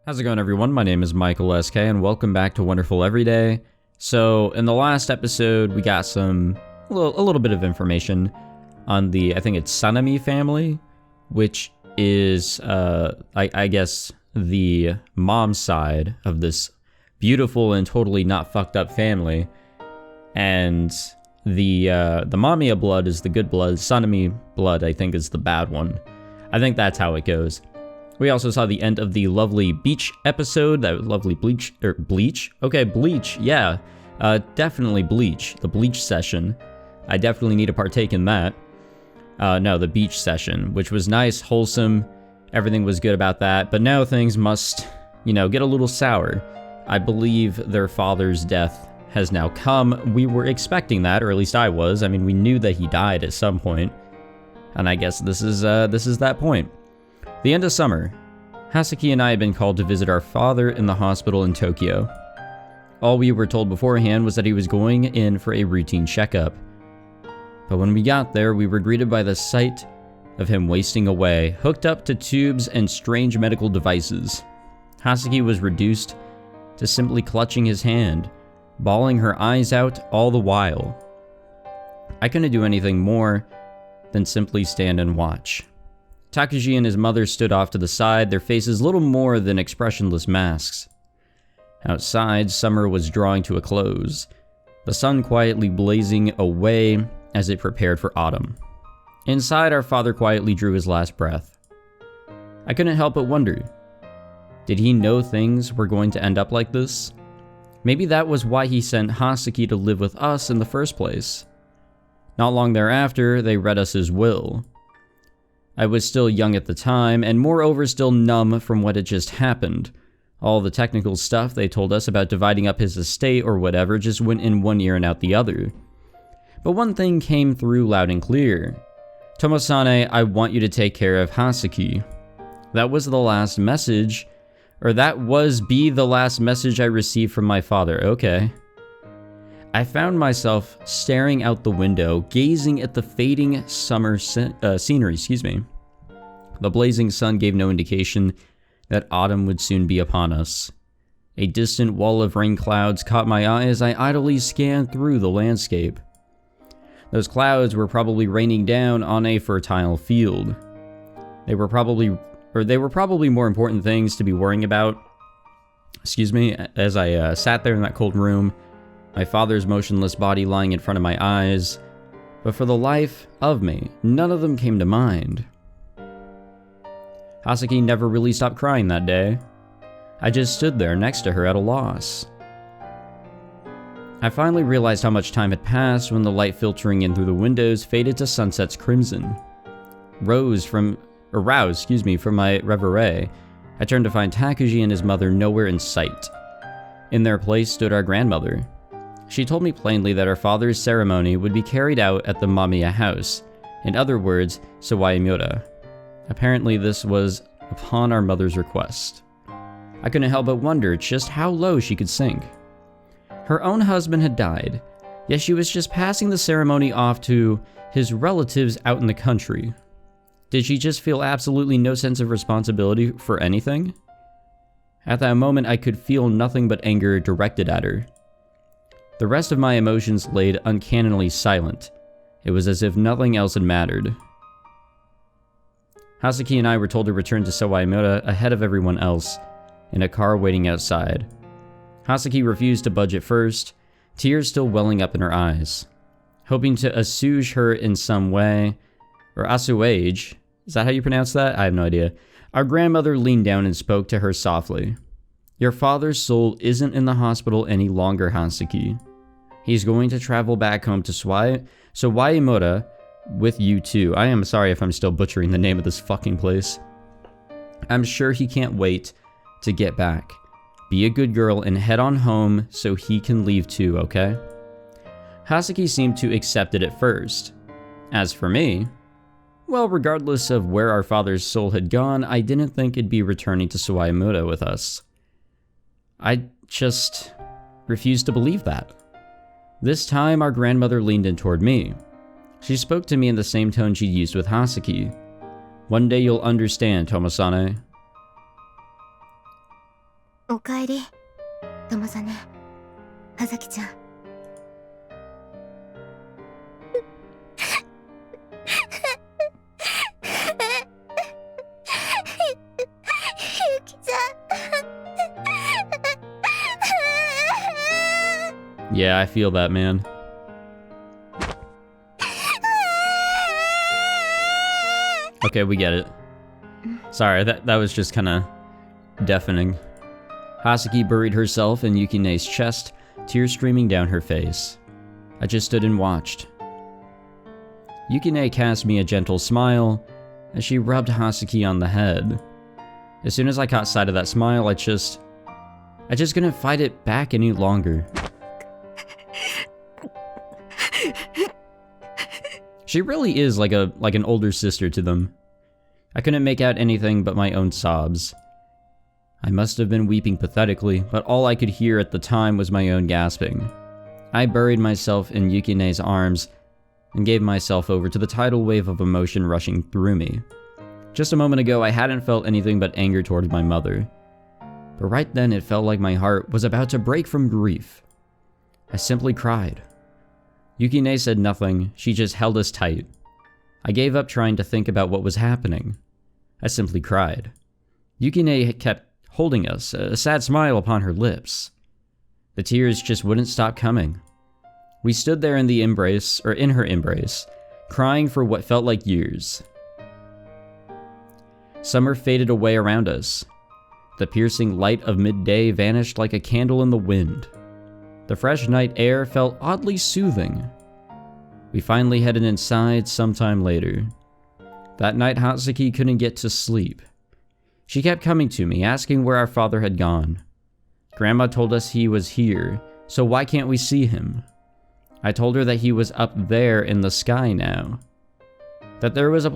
How's it going, everyone? My name is Michael SK, and welcome back to Wonderful Everyday. So, in the last episode, we got a little bit of information on the, I think it's Sanemi family, which is, I guess, the mom's side of this beautiful and totally not fucked up family. And the Mamiya blood is the good blood. Sanemi blood, I think, is the bad one. I think that's how it goes. We also saw the end of the lovely beach episode, that lovely bleach, Okay, bleach, yeah. Definitely bleach, the bleach session. I definitely need to partake in that. No, the beach session, which was nice, wholesome, everything was good about that, but now things must, get a little sour. I believe their father's death has now come. We were expecting that, or at least I was. I mean, we knew that he died at some point, and I guess this is that point. The end of summer. Hasaki and I had been called to visit our father in the hospital in Tokyo. All we were told beforehand was that he was going in for a routine checkup. But when we got there, we were greeted by the sight of him wasting away, hooked up to tubes and strange medical devices. Hasaki was reduced to simply clutching his hand, bawling her eyes out all the while. I couldn't do anything more than simply stand and watch. Takuji and his mother stood off to the side, their faces little more than expressionless masks. Outside, summer was drawing to a close, the sun quietly blazing away as it prepared for autumn. Inside, our father quietly drew his last breath. I couldn't help but wonder, did he know things were going to end up like this? Maybe that was why he sent Hasaki to live with us in the first place. Not long thereafter, they read us his will. I was still young at the time, and moreover still numb from what had just happened. All the technical stuff they told us about dividing up his estate or whatever just went in one ear and out the other. But one thing came through loud and clear. Tomosane, I want you to take care of Hasaki. That was the last message, or that was the last message I received from my father. Okay. I found myself staring out the window, gazing at the fading summer scenery, The blazing sun gave no indication that autumn would soon be upon us. A distant wall of rain clouds caught my eye as I idly scanned through the landscape. Those clouds were probably raining down on a fertile field. They were probably more important things to be worrying about. As I sat there in that cold room, my father's motionless body lying in front of my eyes, but for the life of me, none of them came to mind. Hasaki never really stopped crying that day. I just stood there next to her at a loss. I finally realized how much time had passed when the light filtering in through the windows faded to sunset's crimson. Roused from my reverie, I turned to find Takuji and his mother nowhere in sight. In their place stood our grandmother. She told me plainly that our father's ceremony would be carried out at the Mamiya house, in other words, Sawayamura. Apparently this was upon our mother's request. I couldn't help but wonder just how low she could sink. Her own husband had died, yet she was just passing the ceremony off to his relatives out in the country. Did she just feel absolutely no sense of responsibility for anything? At that moment, I could feel nothing but anger directed at her. The rest of my emotions laid uncannily silent. It was as if nothing else had mattered. Hasaki and I were told to return to Sawayamura ahead of everyone else, in a car waiting outside. Hasaki refused to budge at first, tears still welling up in her eyes. Hoping to assuage her in some way, or assuage, is that how you pronounce that? I have no idea. Our grandmother leaned down and spoke to her softly. Your father's soul isn't in the hospital any longer, Hasaki. He's going to travel back home to Sawayamura with you too. I am sorry if I'm still butchering the name of this fucking place. I'm sure he can't wait to get back. Be a good girl and head on home so he can leave too, okay? Hasaki seemed to accept it at first. As for me, well, regardless of where our father's soul had gone, I didn't think it'd be returning to Sawayamura with us. I just refused to believe that. This time, our grandmother leaned in toward me. She spoke to me in the same tone she'd used with Hasaki. One day you'll understand, Tomosane. おかえり、友さね、葉崎ちゃん。ゆきちゃん。 Yeah, I feel that, man. Okay, we get it. Sorry, that was just kinda deafening. Hasaki buried herself in Yukine's chest, tears streaming down her face. I just stood and watched. Yukine cast me a gentle smile as she rubbed Hasaki on the head. As soon as I caught sight of that smile, I just couldn't fight it back any longer. She really is like an older sister to them. I couldn't make out anything but my own sobs. I must have been weeping pathetically, but all I could hear at the time was my own gasping. I buried myself in Yukine's arms and gave myself over to the tidal wave of emotion rushing through me. Just a moment ago, I hadn't felt anything but anger towards my mother. But right then, it felt like my heart was about to break from grief. I simply cried. Yukine said nothing, she just held us tight. I gave up trying to think about what was happening. I simply cried. Yukine kept holding us, a sad smile upon her lips. The tears just wouldn't stop coming. We stood there in her embrace, crying for what felt like years. Summer faded away around us. The piercing light of midday vanished like a candle in the wind. The fresh night air felt oddly soothing. We finally headed inside sometime later. That night, Hazuki couldn't get to sleep. She kept coming to me, asking where our father had gone. Grandma told us he was here, so why can't we see him? I told her that he was up there in the sky now. That there was a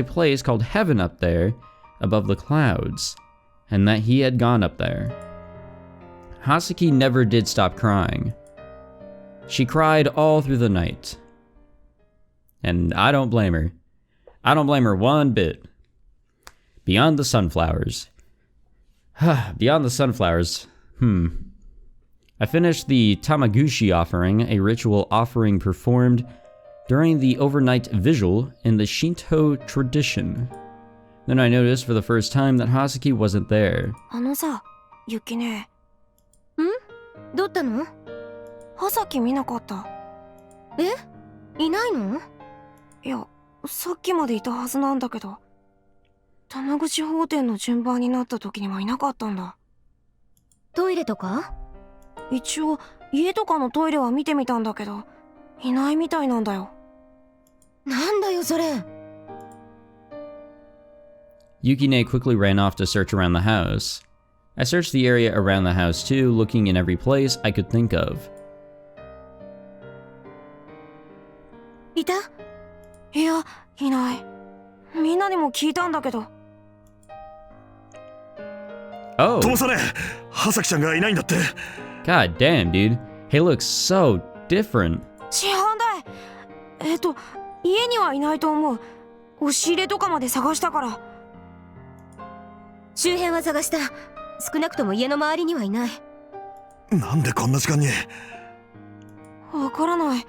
place called heaven up there, above the clouds, and that he had gone up there. Hasaki never did stop crying. She cried all through the night. And I don't blame her. I don't blame her one bit. Beyond the sunflowers. Beyond the sunflowers. I finished the Tamaguchi offering, a ritual offering performed during the overnight vigil in the Shinto tradition. Then I noticed for the first time that Hasaki wasn't there. あのさ、ゆきね。どうったの？葉崎見なかった。え？いないの？いや、さっきまでいたはずなんだけど。玉口法典の順番になった時にはいなかったんだ。トイレとか？一応、家とかのトイレは見てみたんだけど、いないみたいなんだよ。なんだよそれ。Yukine quickly ran off to search around the house. I searched the area around the house too, looking in every place I could think of. いた？いや、いない。みんなにも聞いたんだけど。Oh. 友さね、葉崎ちゃんがいないんだって。God damn, dude. He looks so different. 知らんだい。家にはいないと思う。押し入れとかまで探したから。周辺は探した。少なくとも家の周りにはいない。なんでこんな時間に。わからない。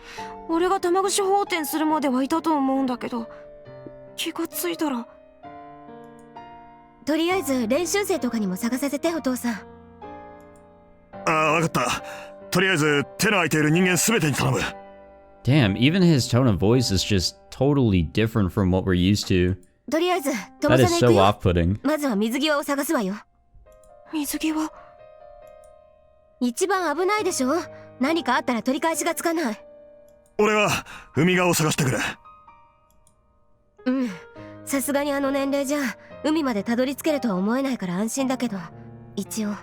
俺が玉串放天するまではいたと思うんだけど、気がついたら。とりあえず練習生とかにも探させて、お父さん。ああ、わかった。とりあえず手の空いている人間すべてに頼む。Damn, even his tone of voice is just totally different from what we're used to. とりあえず、That is so off-putting. まずは水際を探すわよ。水際？一番危ないでしょ？何かあったら取り返しがつかない。俺は海側を探してくれ。さすがにあの年齢じゃ海までたどり着けるとは思えないから安心だけど、一応。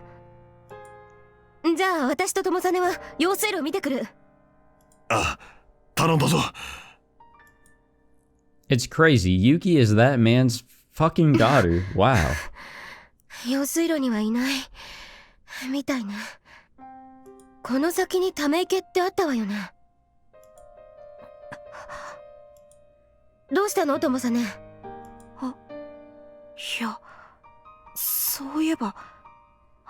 じゃあ私と友実は用水路見てくる。あ、頼んだぞ。It's crazy. Yuki is that man's fucking daughter. Wow. 用水路にはいないみたいね。この先にため池ってあったわよね。どうしたの、友実？いや、そういえば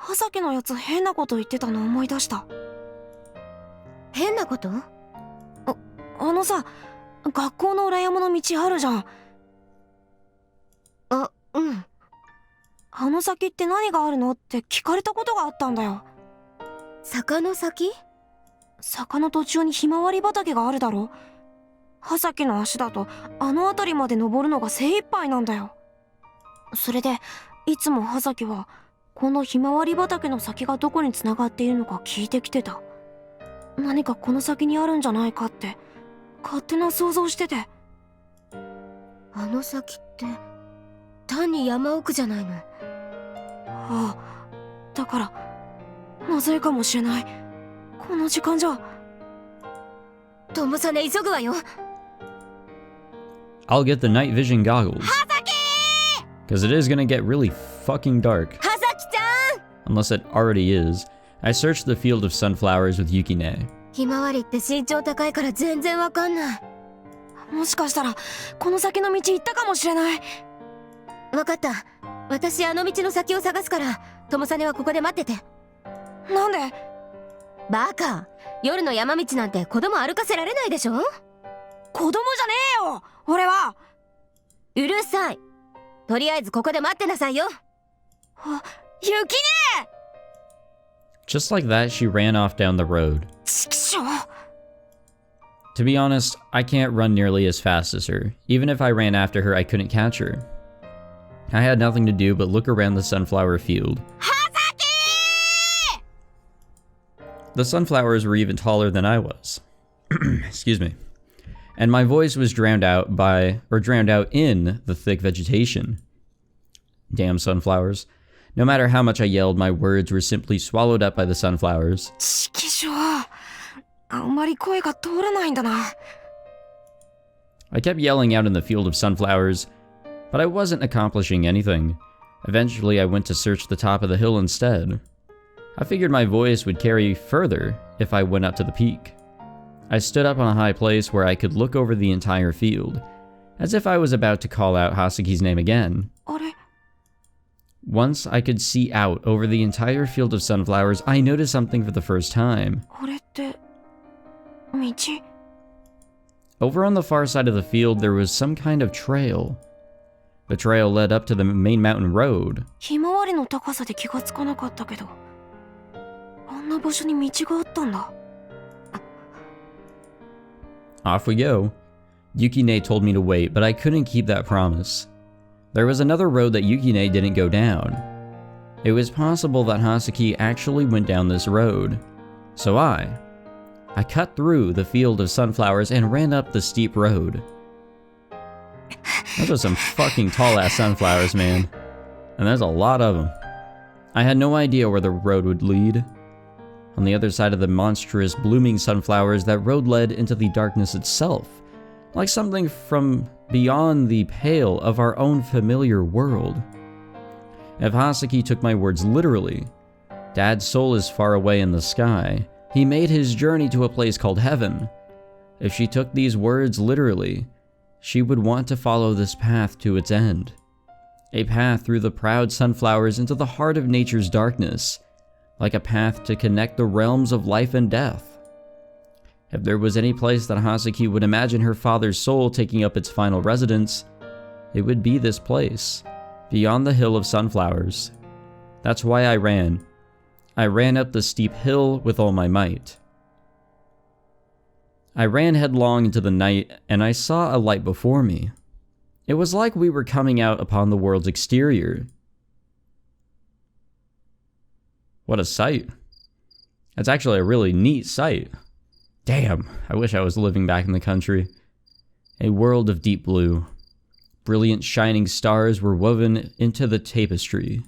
葉崎のやつ変なこと言ってたの思い出した。変なこと？あのさ、学校の裏山の道あるじゃん。うん。あの先って何があるのって聞かれたことがあったんだよ。坂の先？坂の途中にひまわり畑があるだろ。葉崎の足だとあの辺りまで登るのが精一杯なんだよ。それでいつも葉崎はこのひまわり畑の先がどこにつながっているのか聞いてきてた。何かこの先にあるんじゃないかって勝手な想像してて。あの先って単に山奥じゃないの？ああ、だからまずいかもしれない。この時間じゃ。友さね、急ぐわよ。I'll get the night vision goggles. Because it is gonna get really fucking dark. 葉崎ちゃん！ Unless it already is. I searched the field of sunflowers with Yukine. ひまわりって身長高いから全然わかんない。もしかしたらこの先の道行ったかもしれない。わかった。私あの道の先を探すから、友さねはここで待ってて。なんで？バカ。夜の山道なんて子供歩かせられないでしょ？子供じゃねえよ俺は。うるさい。とりあえずここで待ってなさいよ。ゆきね！ Just like that, she ran off down the road. ちくしょう。 To be honest, I can't run nearly as fast as her. Even if I ran after her, I couldn't catch her. I had nothing to do but look around the sunflower field. Hasaki! The sunflowers were even taller than I was. Excuse me. And my voice was drowned out in the thick vegetation. Damn sunflowers. No matter how much I yelled, my words were simply swallowed up by the sunflowers. ちくしょう。あんまり声が通らないんだな。I kept yelling out in the field of sunflowers, but I wasn't accomplishing anything. Eventually, I went to search the top of the hill instead. I figured my voice would carry further if I went up to the peak. I stood up on a high place where I could look over the entire field, as if I was about to call out Hasaki's name again. あれ？ Once I could see out over the entire field of sunflowers, I noticed something for the first time. あれって道？ Over on the far side of the field, there was some kind of trail. The trail led up to the main mountain road. ひまわりの高さで気がつかなかったけど、あんな場所に道があったんだ。 Off we go. Yukine told me to wait, but I couldn't keep that promise. There was another road that Yukine didn't go down. It was possible that Hasaki actually went down this road. So I cut through the field of sunflowers and ran up the steep road. Those are some fucking tall-ass sunflowers, man. And there's a lot of them. I had no idea where the road would lead. On the other side of the monstrous blooming sunflowers, that road led into the darkness itself, like something from beyond the pale of our own familiar world. If Hasaki took my words literally, Dad's soul is far away in the sky. He made his journey to a place called heaven. If she took these words literally, she would want to follow this path to its end. A path through the proud sunflowers into the heart of nature's darkness, like a path to connect the realms of life and death. If there was any place that Hasaki would imagine her father's soul taking up its final residence, it would be this place, beyond the hill of sunflowers. That's why I ran. I ran up the steep hill with all my might. I ran headlong into the night, and I saw a light before me. It was like we were coming out upon the world's exterior. What a sight. That's actually a really neat sight. Damn, I wish I was living back in the country. A world of deep blue. Brilliant shining stars were woven into the tapestry.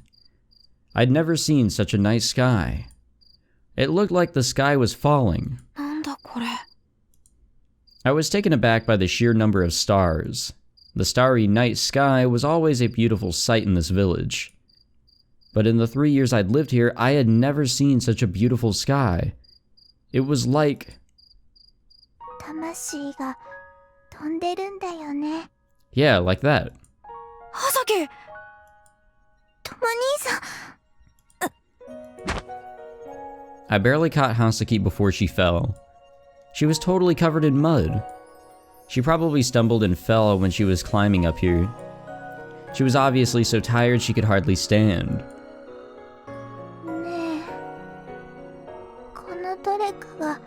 I'd never seen such a night sky. It looked like the sky was falling. なんだこれ。 I was taken aback by the sheer number of stars. The starry night sky was always a beautiful sight in this village. But in the 3 years I'd lived here, I had never seen such a beautiful sky. It was like... 魂が飛んでるんだよね。 Yeah, like that. 葉崎！とも兄さん。I barely caught Hasaki before she fell. She was totally covered in mud. She probably stumbled and fell when she was climbing up here. She was obviously so tired she could hardly stand. ねえ、このどれかが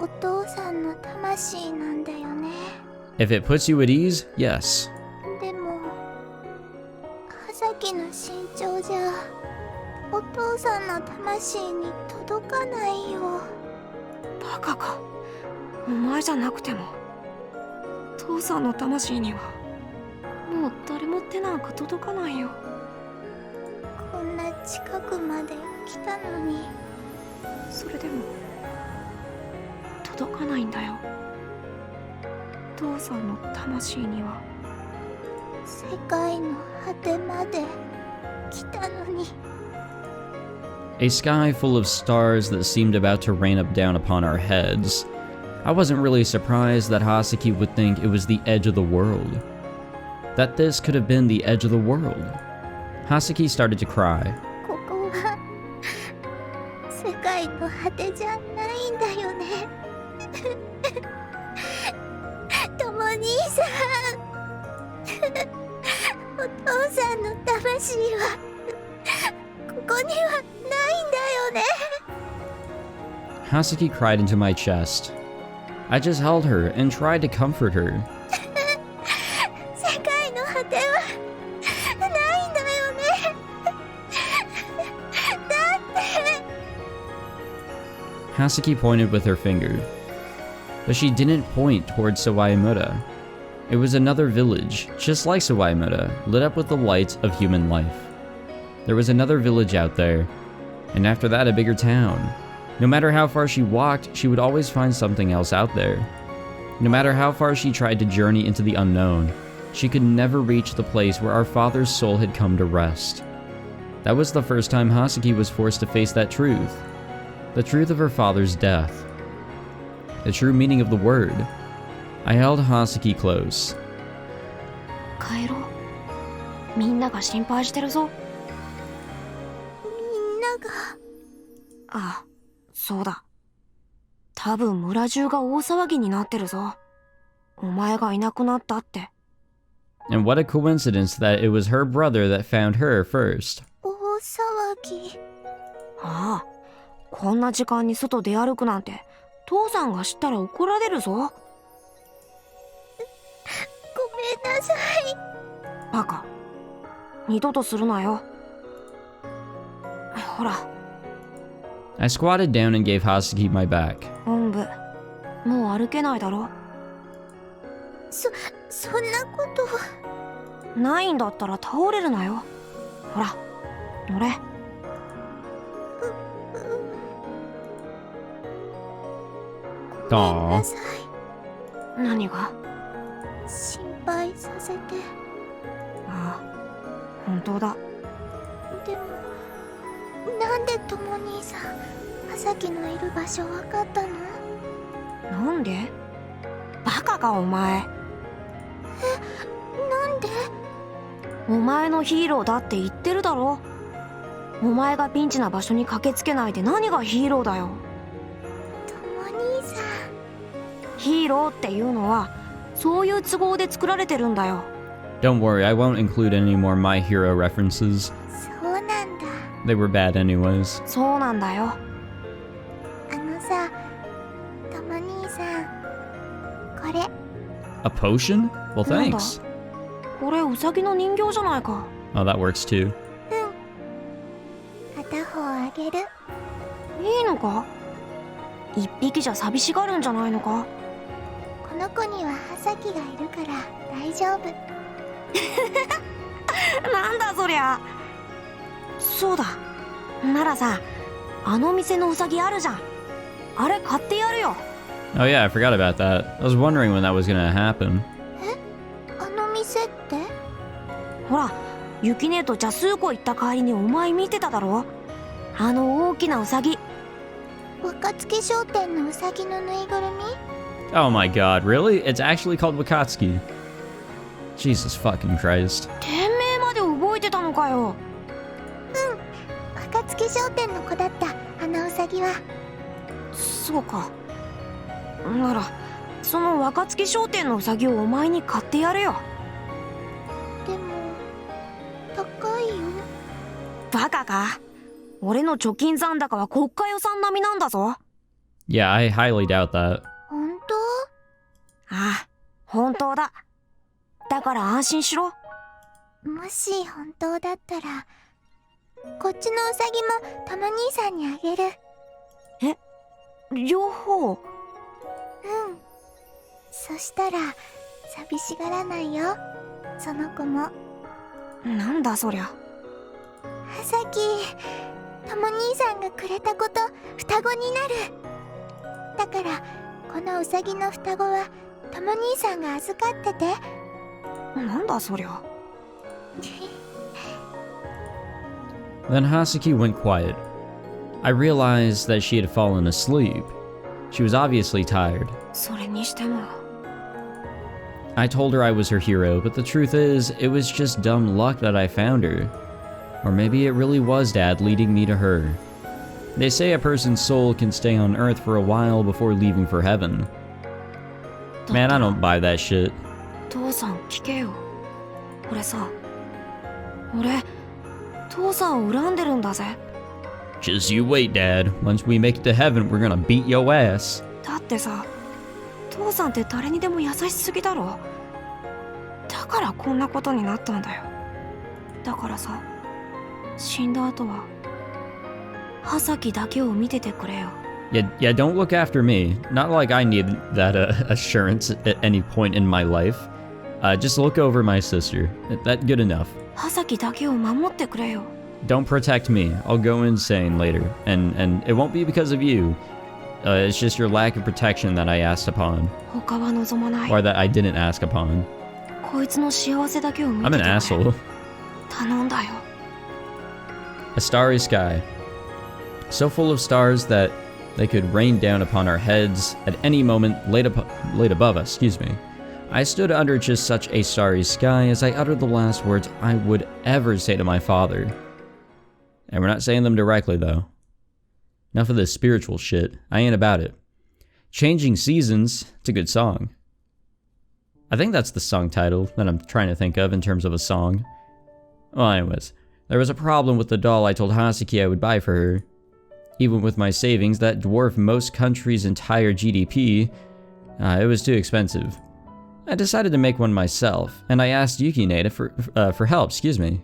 お父さんの魂なんだよね。 If it puts you at ease, yes. でも、葉崎の身長じゃお父さんの魂に届かないよ。バカか。お前じゃなくても父さんの魂にはもう誰も手なんか届かないよ。こんな近くまで来たのに。それでも届かないんだよ。父さんの魂には。世界の果てまで来たのに。 A sky full of stars that seemed about to rain up down upon our heads. I wasn't really surprised that Hasaki would think it was the edge of the world. That this could have been the edge of the world. Hasaki started to cry. ここは世界の果てじゃないんだよね。とも兄さん。お父さんの魂はここにはないんだよね。 Hasaki cried into my chest. I just held her and tried to comfort her. 世界の果てはないんだよね。だって。 Hasaki pointed with her finger. But she didn't point towards Sawayamura. It was another village, just like Sawayamura, lit up with the light of human life. There was another village out there, and after that a bigger town. No matter how far she walked, she would always find something else out there. No matter how far she tried to journey into the unknown, she could never reach the place where our father's soul had come to rest. That was the first time Hasaki was forced to face that truth. The truth of her father's death. The true meaning of the word. I held Hasaki close. 帰ろう。みんなが心配してるぞ。みんなが。ああ、そうだ。多分村中が大騒ぎになってるぞ。お前がいなくなったって。And what a coincidence that it was her brother that found her first. 大騒ぎ。ああ、こんな時間に外出歩くなんて父さんが知ったら怒られるぞ。ごめんなさい。バカ、二度とするなよ。ほら。 I squatted down and gave Hasaki my back. 本部、もう歩けないだろ。そんなことないんだったら倒れるなよ。ほら、乗れ。ごめんなさい。何が？心配させて。ああ、本当だ。でもなんでとも兄さん、葉崎のいる場所わかったの？なんで？バカかお前。なんで？お前のヒーローだって言ってるだろ。お前がピンチな場所に駆けつけないで何がヒーローだよ。とも兄さん。ヒーローっていうのはそういう都合で作られてるんだよ。Don't worry, I won't include any more My Hero references. そうなんだ。 They were bad anyways. そうなんだよ。あのさ、とも兄さん、これ。A potion? Well, なんだ？ thanks. これウサギの人形じゃないか。 Oh, that works too. 片方あげる。いいのか？一匹じゃ寂しがるんじゃないのか？この子には葉崎がいるから大丈夫。なんだそりゃ。そうだ。ならさ、あの店のウサギあるじゃん。あれ買ってやるよ。 Oh yeah, I forgot about that. I was wondering when that was gonna happen. あの店って？ほら、ユキ姉とジャスーコ行った帰りにお前見てただろ。あの大きなウサギ。若槻商店のウサギのぬいぐるみ？ Oh my god, really? It's actually called Wakatsuki. Jesus fucking Christ. 店名まで覚えてたのかよ。若槻商店の子だったあのウサさぎは。そうか。ならその若槻商店のウサギをお前に買ってやるよ。でも高いよ。バカか。俺の貯金残高は国家予算並みなんだぞ。 Yeah, I highly doubt that. 本当？ああ、本当だ。だから安心しろ。もし本当だったら、こっちのウサギもタマ兄さんにあげる。両方。うん。そしたら寂しがらないよ、その子も。なんだそりゃ。はさき、タマ兄さんがくれた子と双子になる。だからこのウサギの双子はタマ兄さんが預かってて。なんだそりゃ。Then Hasaki went quiet. I realized that she had fallen asleep. She was obviously tired. それにしても。I told her I was her hero, but the truth is, it was just dumb luck that I found her. Or maybe it really was Dad leading me to her. They say a person's soul can stay on Earth for a while before leaving for heaven. Man, I don't buy that shit. 父さん聞けよ。俺さ、俺父さんを恨んでるんだぜ。 Just you wait, Dad. Once we make it to heaven, we're gonna beat your ass. だってさ、父さんって誰にでも優しすぎだろ。だからこんなことになったんだよ。だからさ、死んだ後は葉崎だけを見ててくれよ。Yeah, don't look after me. Not like I need that assurance at any point in my life. Just look over my sister. That's good enough. 葉崎だけを守ってくれよ。 Don't protect me. I'll go insane later. And it won't be because of you. It's just your lack of protection that I asked upon. 他は望まない。 Or that I didn't ask upon. こいつの幸せだけを見て I'm て an くれ。 asshole. 頼んだよ。 A starry sky. So full of stars that they could rain down upon our heads at any moment laid above us, excuse me. I stood under just such a starry sky as I uttered the last words I would ever say to my father. And we're not saying them directly, though. Enough of this spiritual shit. I ain't about it. Changing Seasons. It's a good song. I think that's the song title that I'm trying to think of in terms of a song. Well, anyways. There was a problem with the doll I told Hasaki I would buy for her. Even with my savings that dwarf most countries' entire GDP, it was too expensive. I decided to make one myself, and I asked Yukine for help, excuse me.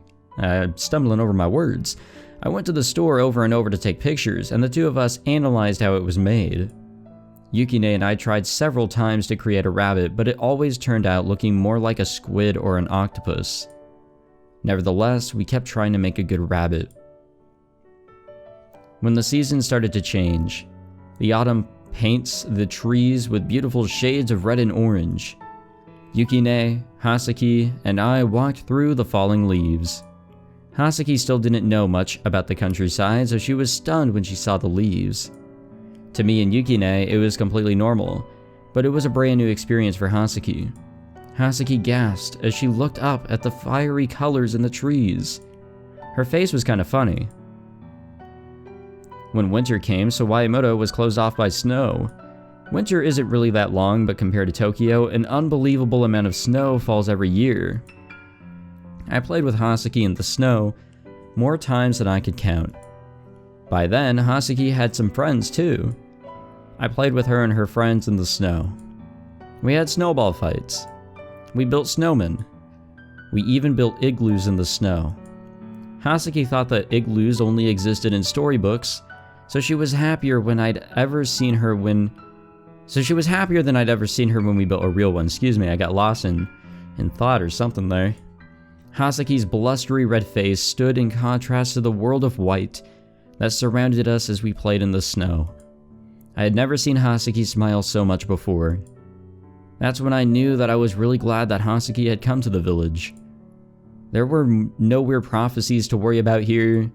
Stumbling over my words. I went to the store over and over to take pictures, and the two of us analyzed how it was made. Yukine and I tried several times to create a rabbit, but it always turned out looking more like a squid or an octopus. Nevertheless, we kept trying to make a good rabbit. When the seasons started to change, the autumn paints the trees with beautiful shades of red and orange. Yukine, Hasaki, and I walked through the falling leaves. Hasaki still didn't know much about the countryside, so she was stunned when she saw the leaves. To me and Yukine, it was completely normal, but it was a brand new experience for Hasaki. Hasaki gasped as she looked up at the fiery colors in the trees. Her face was kind of funny. When winter came, Sawayumoto was closed off by snow. Winter isn't really that long, but compared to Tokyo, an unbelievable amount of snow falls every year. I played with Hasaki in the snow more times than I could count. By then, Hasaki had some friends too. I played with her and her friends in the snow. We had snowball fights. We built snowmen. We even built igloos in the snow. Hasaki thought that igloos only existed in storybooks, so she was happier than I'd ever seen her when we built a real one. Excuse me, I got lost in thought or something there. Hasaki's blustery red face stood in contrast to the world of white that surrounded us as we played in the snow. I had never seen Hasaki smile so much before. That's when I knew that I was really glad that Hasaki had come to the village. There were no weird prophecies to worry about here.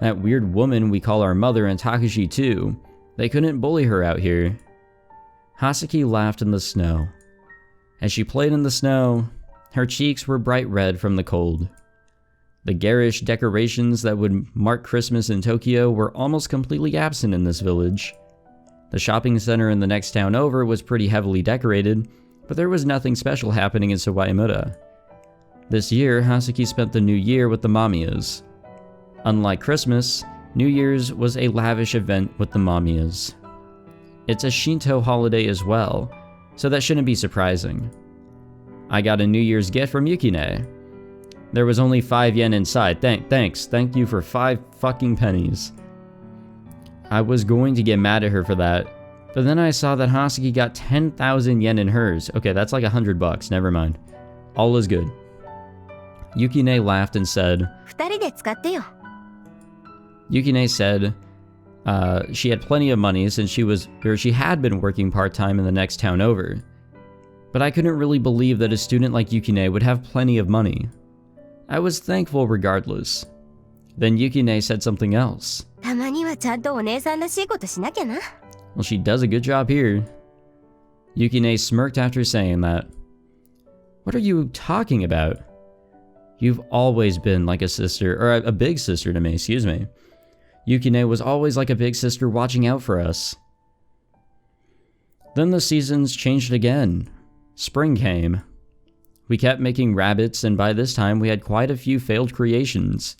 That weird woman we call our mother and Takashi too. They couldn't bully her out here. Hasaki laughed in the snow. As she played in the snow, her cheeks were bright red from the cold. The garish decorations that would mark Christmas in Tokyo were almost completely absent in this village. The shopping center in the next town over was pretty heavily decorated, but there was nothing special happening in Sawayamura. This year, Hazuki spent the New Year with the Mamiyas. Unlike Christmas, New Year's was a lavish event with the Mamiyas. It's a Shinto holiday as well, so that shouldn't be surprising. I got a New Year's gift from Yukine. There was only 5 yen inside. Thank you for 5 fucking pennies. I was going to get mad at her for that, but then I saw that Hasaki got 10,000 yen in hers. Okay, that's like $100, never mind. All is good. Yukine laughed and said, 2人で使ってよ。 Yukine said she had plenty of money since she had been working part-time in the next town over. But I couldn't really believe that a student like Yukine would have plenty of money. I was thankful regardless. Then Yukine said something else. たまにはちゃんとお姉さんらしいことしなきゃな。 Well, she does a good job here. Yukine smirked after saying that. What are you talking about? You've always been like a sister, or a big sister to me, excuse me. Yukine was always like a big sister watching out for us. Then the seasons changed again. Spring came. We kept making rabbits, and by this time we had quite a few failed creations.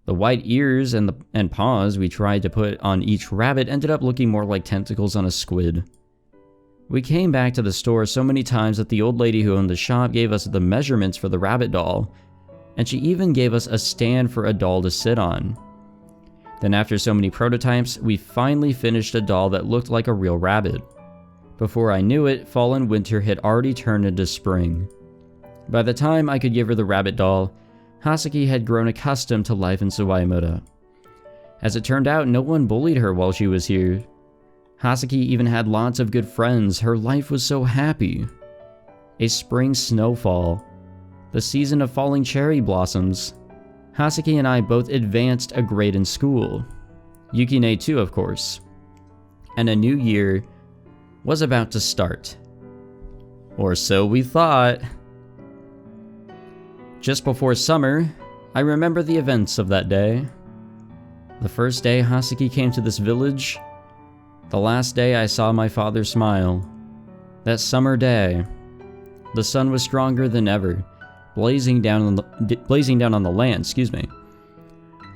The white ears and paws we tried to put on each rabbit ended up looking more like tentacles on a squid. We came back to the store so many times that the old lady who owned the shop gave us the measurements for the rabbit doll, and she even gave us a stand for a doll to sit on. Then after so many prototypes, we finally finished a doll that looked like a real rabbit. Before I knew it, fall and winter had already turned into spring. By the time I could give her the rabbit doll, Hasaki had grown accustomed to life in Sawayamura. As it turned out, no one bullied her while she was here. Hasaki even had lots of good friends. Her life was so happy. A spring snowfall. The season of falling cherry blossoms. Hasaki and I both advanced a grade in school. Yukine too, of course. And a new year was about to start. Or so we thought. Just before summer, I remember the events of that day. The first day Hasaki came to this village. The last day I saw my father smile. That summer day, the sun was stronger than ever, blazing down on the land, excuse me.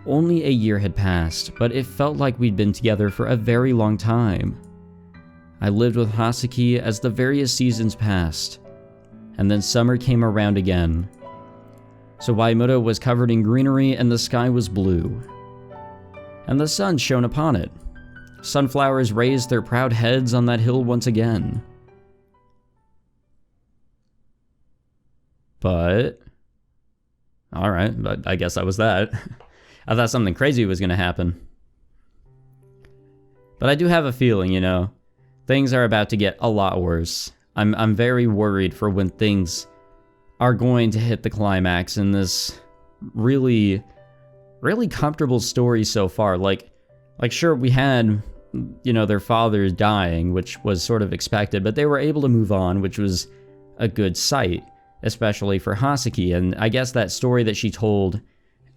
Only a year had passed, but it felt like we'd been together for a very long time. I lived with Hasaki as the various seasons passed, and then summer came around again. Sawayamura was covered in greenery and the sky was blue. And the sun shone upon it. Sunflowers raised their proud heads on that hill once again. But... alright, but I guess that was that. I thought something crazy was going to happen. But I do have a feeling, you know, things are about to get a lot worse. I'm very worried for when things are going to hit the climax in this really comfortable story so far. Like sure, we had, you know, their fathers dying, which was sort of expected, but they were able to move on, which was a good sight, especially for Hasaki. And I guess that story that she told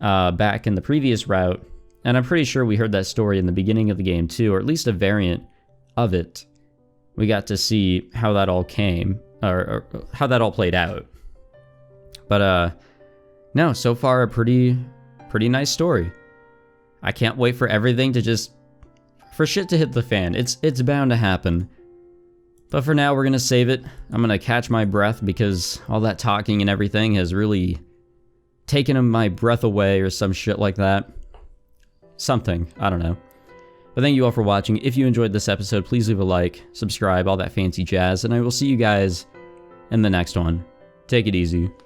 back in the previous route, and I'm pretty sure we heard that story in the beginning of the game too, or at least a variant of it. We got to see how that all came, or how that all played out. But no, so far a pretty nice story. I can't wait for everything to for shit to hit the fan. It's bound to happen. But for now, we're gonna save it. I'm gonna catch my breath because all that talking and everything has really taken my breath away or some shit like that. Something, I don't know. But thank you all for watching. If you enjoyed this episode, please leave a like, subscribe, all that fancy jazz, and I will see you guys in the next one. Take it easy.